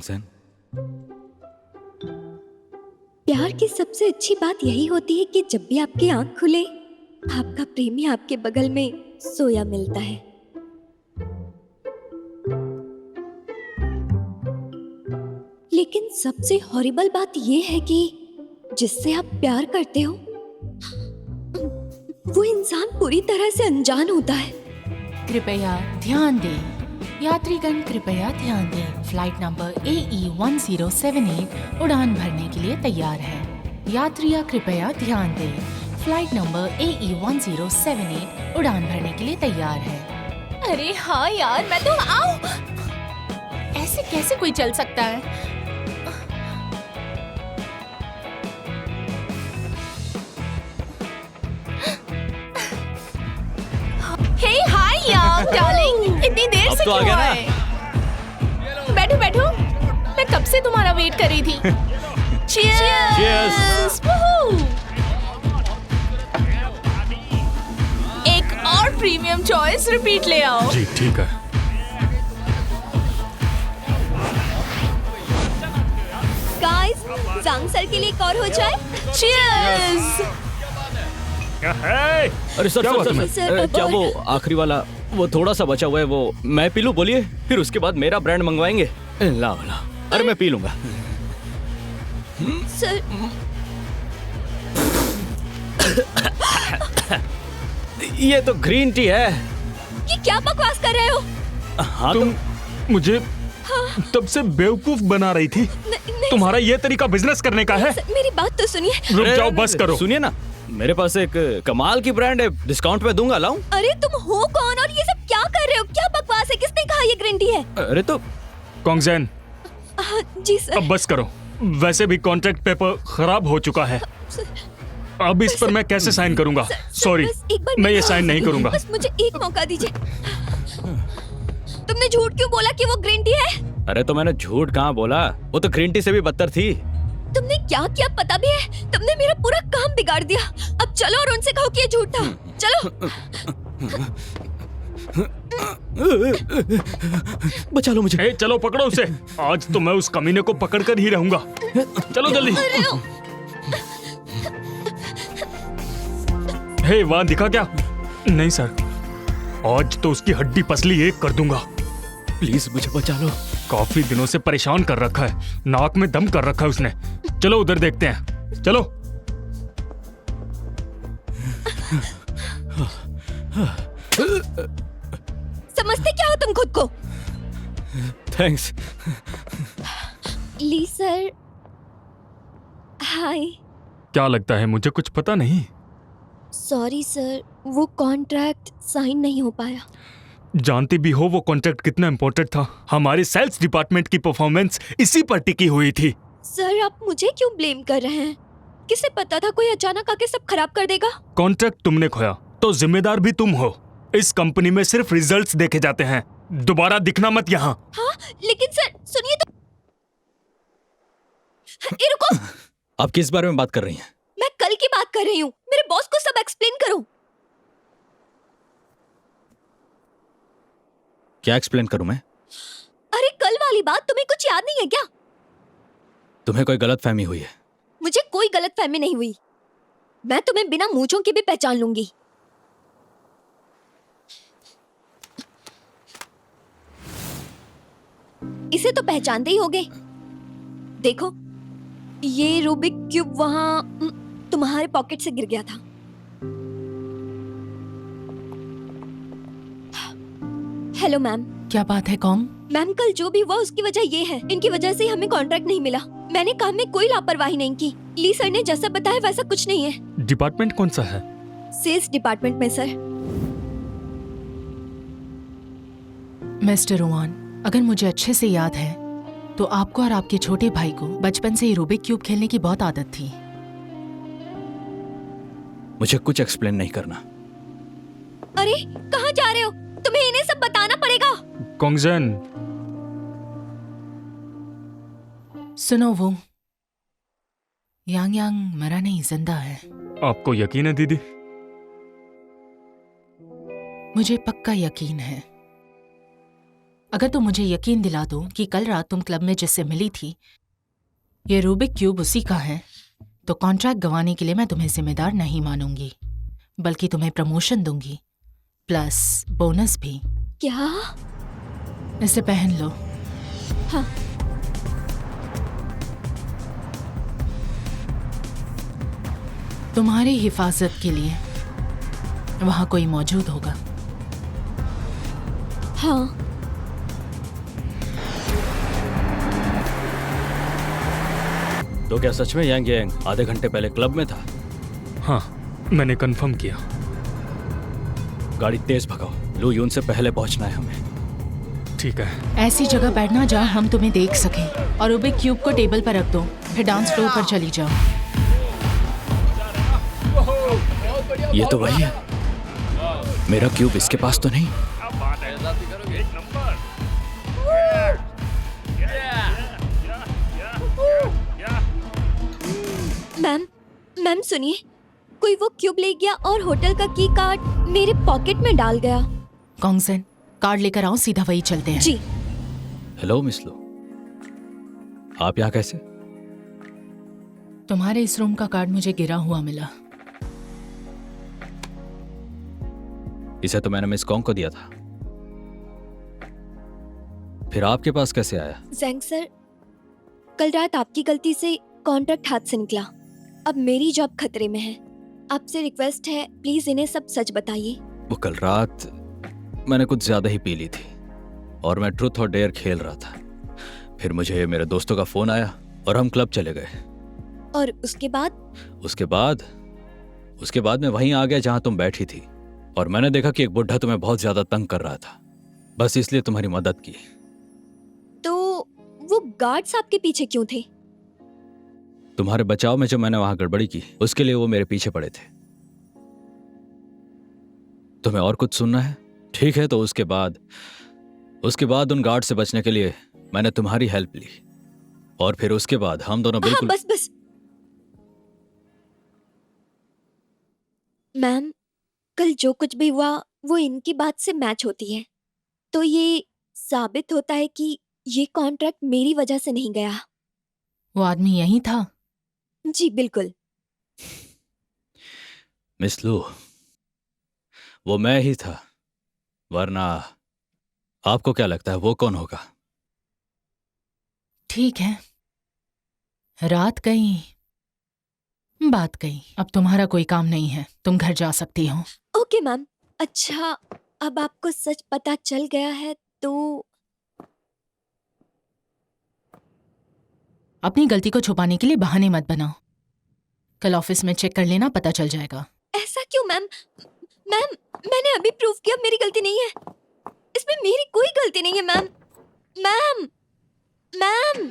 कॉन्गसेन। प्यार की सबसे अच्छी बात यही होती है कि जब भी आपकी आंख खुले आपका प्रेमी आपके बगल में सोया मिलता है। लेकिन सबसे हॉरिबल बात यह है कि जिससे आप प्यार करते हो वो इंसान पूरी तरह से अनजान होता है। कृपया ध्यान दें, यात्रीगण कृपया ध्यान दें, फ्लाइट नंबर AE1078 उड़ान भरने के लिए तैयार है। यात्रियाँ कृपया ध्यान दें, फ्लाइट नंबर AE1078 उड़ान भरने के लिए तैयार है। अरे हाँ यार, मैं तो आओ। ऐसे कैसे कोई चल सकता है? हे हाय यार डार्लिंग, इतनी देर से तो आ क्यों गया ना? आए? बैठो बैठो, मैं कब से तुम्हारा वेट कर रही थी। Cheers! Woohoo! एक और प्रीमियम चॉइस रिपीट ले आओ। जी ठीक है। गाइस, जांग सर के लिए एक और हो जाए। Cheers! अरे सर क्या सर हुआ सर, तुम्हें? सर क्या वो आखिरी वाला वो थोड़ा सा बचा हुआ है, वो मैं पी लूं? बोलिए, फिर उसके बाद मेरा ब्रांड मंगवाएंगे। ला ला, अरे मैं पी लूंगा। सर ये तो ग्रीन टी है। ये क्या बकवास कर रहे हो? हाँ तुम मुझे तब से बेवकूफ बना रही थी। नहीं, तुम्हारा ये तरीका बिजनेस करने का है? सर, मेरी बात तो सुनिए। रुक जाओ, बस करो। सुनिए ना, मेरे पास एक कमाल की ब्रांड है, डिस्काउंट पे दूंगा, लाऊं? अरे तुम हो कौन और ये सब क्या कर रहे हो? क्या बकवास है? किसने कहा ये ग्रीन टी है? अरे तो कॉन्गसेन, हाँ, जी सर। अब बस करो। वैसे भी कॉन्ट्रैक्ट पेपर खराब हो चुका है। अब इस पर मैं कैसे साइन करूंगा? सॉरी, बस एक बार मैं ये साइन नहीं करूंगा। बस मुझे एक मौका दीजिए। तुमने झूठ क्यों बोला कि वो ग्रीन टी है? अरे तो मैंने झूठ कहाँ बोला, वो तो ग्रीन टी से भी बदतर थी। तुमने क्या किया पता भी है? तुमने मेरा पूरा काम बिगाड़ दिया। अब चलो और उनसे कहो कि ये झूठ था। चलो। बचा लो मुझे। ए, चलो पकड़ो उसे। आज तो मैं उस कमीने को पकड़ कर ही रहूंगा। चलो जल्दी। हे, वहां दिखा क्या? नहीं सर, आज तो उसकी हड्डी पसली एक कर दूंगा। प्लीज मुझे बचा लो। काफी दिनों से परेशान कर रखा है, नाक में दम कर रखा है उसने। चलो उधर देखते हैं, चलो। समझते क्या हो तुम खुद को? थैंक्स। ली सर, हाय। क्या लगता है मुझे कुछ पता नहीं? सॉरी सर, वो कॉन्ट्रैक्ट साइन नहीं हो पाया। जानती भी हो वो कॉन्ट्रैक्ट कितना इम्पोर्टेंट था। हमारे सेल्स डिपार्टमेंट की परफॉर्मेंस इसी पर टिकी हुई थी। सर आप मुझे क्यों ब्लेम कर रहे हैं? किसे पता था कोई अचानक आके सब खराब कर देगा? कॉन्ट्रैक्ट तुमने खोया तो जिम्मेदार भी तुम हो। इस कंपनी में सिर्फ रिजल्ट्स देखे जाते हैं, दोबारा दिखना मत यहाँ। हाँ, लेकिन सर सुनिए तो। ये रुको। आप किस बारे में बात कर रही हैं? मैं कल की बात कर रही हूँ। मेरे बॉस को सब एक्सप्लेन करो। क्या एक्सप्लेन करूं मैं? अरे कल वाली बात तुम्हें कुछ याद नहीं है क्या? तुम्हें कोई गलतफहमी हुई है। मुझे कोई गलतफहमी नहीं हुई। मैं तुम्हें बिना मूंछों के भी पहचान लूंगी। इसे तो पहचानते ही होगे। देखो, ये रूबिक क्यूब वहां तुम्हारे पॉकेट से गिर गया था। Hello ma'am. क्या बात है कॉम? मैम कल जो भी हुआ उसकी वजह ये है। इनकी वजह से ही हमें कॉन्ट्रैक्ट नहीं मिला। मैंने काम में कोई लापरवाही नहीं की। ली सर ने जैसा बताया वैसा कुछ नहीं है। डिपार्टमेंट कौन सा है? सेल्स डिपार्टमेंट में सर। मिस्टर ओवान, अगर मुझे अच्छे से याद है तो आपको और आपके छोटे भाई को बचपन से ही रूबिक क्यूब खेलने की बहुत आदत थी। मुझे कुछ एक्सप्लेन नहीं करना। अरे कहाँ जा रहे हो? तुम्हें इन्हें सब बताना पड़ेगा। कॉन्गसेन, सुनो, वो यांग यांग मरा नहीं, जिंदा है। आपको यकीन है दीदी? मुझे पक्का यकीन है। अगर तुम मुझे यकीन दिला दो कि कल रात तुम क्लब में जिससे मिली थी ये रूबिक क्यूब उसी का है, तो कॉन्ट्रैक्ट गंवाने के लिए मैं तुम्हें जिम्मेदार नहीं मानूंगी, बल्कि तुम्हें प्रमोशन दूंगी, प्लस बोनस भी। क्या? इसे पहन लो। हाँ। तुम्हारी हिफाजत के लिए वहां कोई मौजूद होगा। हाँ। तो क्या सच में यांग यांग आधे घंटे पहले क्लब में था? हाँ, मैंने कंफर्म किया। गाड़ी तेज भगाओ, लू यून से पहले पहुंचना है हमें। ठीक है। ऐसी जगह बैठना जहां हम तुम्हें देख सकें, और रूबिक क्यूब को टेबल पर रख दो, फिर डांस फ्लोर पर चली जाओ। ये तो वही है। मेरा क्यूब इसके पास तो नहीं? मैम सुनिए, कोई वो क्यूब ले गया और होटल का की कार्ड मेरे पॉकेट में डाल गया। कॉन्गसन, कार्ड लेकर आओ, सीधा वही चलते हैं। जी। हेलो मिस लू, आप यहाँ कैसे? तुम्हारे इस रूम का कार्ड मुझे गिरा हुआ मिला। इसे तो मैंने मिस कॉन्ग को दिया था, फिर आपके पास कैसे आया? जैंग सर, कल रात आपकी गलती से कॉन्ट्रैक्ट हाथ से निकला। अब मेरी जॉब खतरे में है। आपसे रिक्वेस्ट है, प्लीज इन्हें सब सच बताइए। वो कल रात मैंने कुछ ज्यादा ही पी ली थी और मैं ट्रूथ और डेयर खेल रहा था। फिर मुझे मेरे दोस्तों का फोन आया और हम क्लब चले गए। और उसके बाद? उसके बाद मैं वहीं आ गया जहां तुम बैठी थी, और मैंने देखा कि एक बुढ़ा तुम्हें बहुत ज्यादा तंग कर रहा था। बस इसलिए तुम्हारी मदद की। तो वो गार्ड्स आपके पीछे क्यों थे? तुम्हारे बचाव में जो मैंने वहां गड़बड़ी की, उसके लिए वो मेरे पीछे पड़े थे। तुम्हें और कुछ सुनना है? ठीक है, तो उसके बाद उन गार्ड से बचने के लिए मैंने तुम्हारी हेल्प ली, और फिर उसके बाद हम दोनों बिल्कुल। बस मैम, कल जो कुछ भी हुआ वो इनकी बात से मैच होती है, तो ये साबित होता है कि ये कॉन्ट्रैक्ट मेरी वजह से नहीं गया। वो आदमी यही था? जी बिल्कुल। मिस लू, वो मैं ही था, वरना आपको क्या लगता है वो कौन होगा? ठीक है, रात गई, बात गई। अब तुम्हारा कोई काम नहीं है, तुम घर जा सकती हो। Okay ma'am. अच्छा, अब आपको सच पता चल गया है तो? अपनी गलती को छुपाने के लिए बहाने मत बनाओ। कल ऑफिस में चेक कर लेना, पता चल जाएगा। ऐसा क्यों मैम? मैम, मैंने अभी प्रूफ किया मेरी गलती नहीं है। इसमें मेरी कोई गलती नहीं है मैम। Ma'am, ma'am.